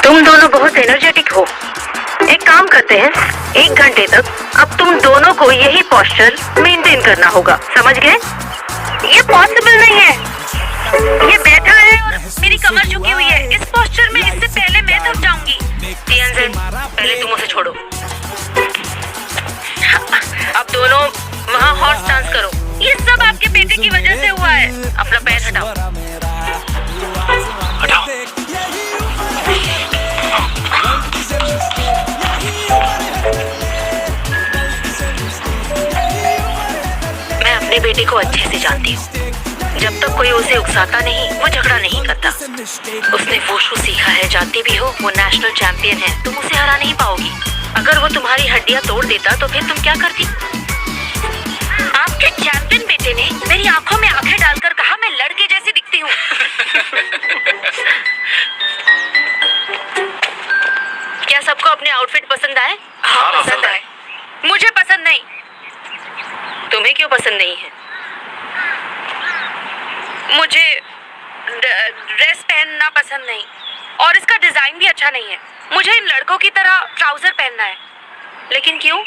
तुम दोनों बहुत एनर्जेटिक हो। एक काम करते हैं, 1 घंटे तक अब तुम दोनों को यही पोस्चर मेंटेन करना होगा, समझ गए? ये पॉसिबल नहीं है। ये बैठा है और मेरी कमर झुकी हुई है। इस पोस्चर में इससे पहले मैं थक जाऊंगी। टियनजेन, पहले तुम उसे छोड़ो। अब दोनों वहाँ हॉर्स डांस करो। ये सब आपके बेटे की वजह से हुआ है। अपना पैर हटाओ। हटाओ। मैं अपने बेटे को अच्छे से जानती हूँ। जब तक कोई उसे उकसाता नहीं, वो झगड़ा नहीं करता। उसने वुशु सीखा है, जानती भी हो वो नेशनल चैंपियन है। तुम उसे हरा नहीं पाओगी। अगर वो तुम्हारी हड्डियाँ तोड़ देता तो फिर तुम क्या करती? आपके चैंपियन बेटे ने मेरी आंखों में आंखें डालकर कहा मैं लड़के जैसी दिखती हूँ। क्या सबको अपने आउटफिट पसंद आए? हाँ, पसंद आए। मुझे पसंद नहीं। तुम्हें क्यों पसंद नहीं है? मुझे ड्रेस पहनना पसंद नहीं और इसका डिजाइन भी अच्छा नहीं है। मुझे इन लड़कों की तरह ट्राउजर पहनना है। लेकिन क्यों?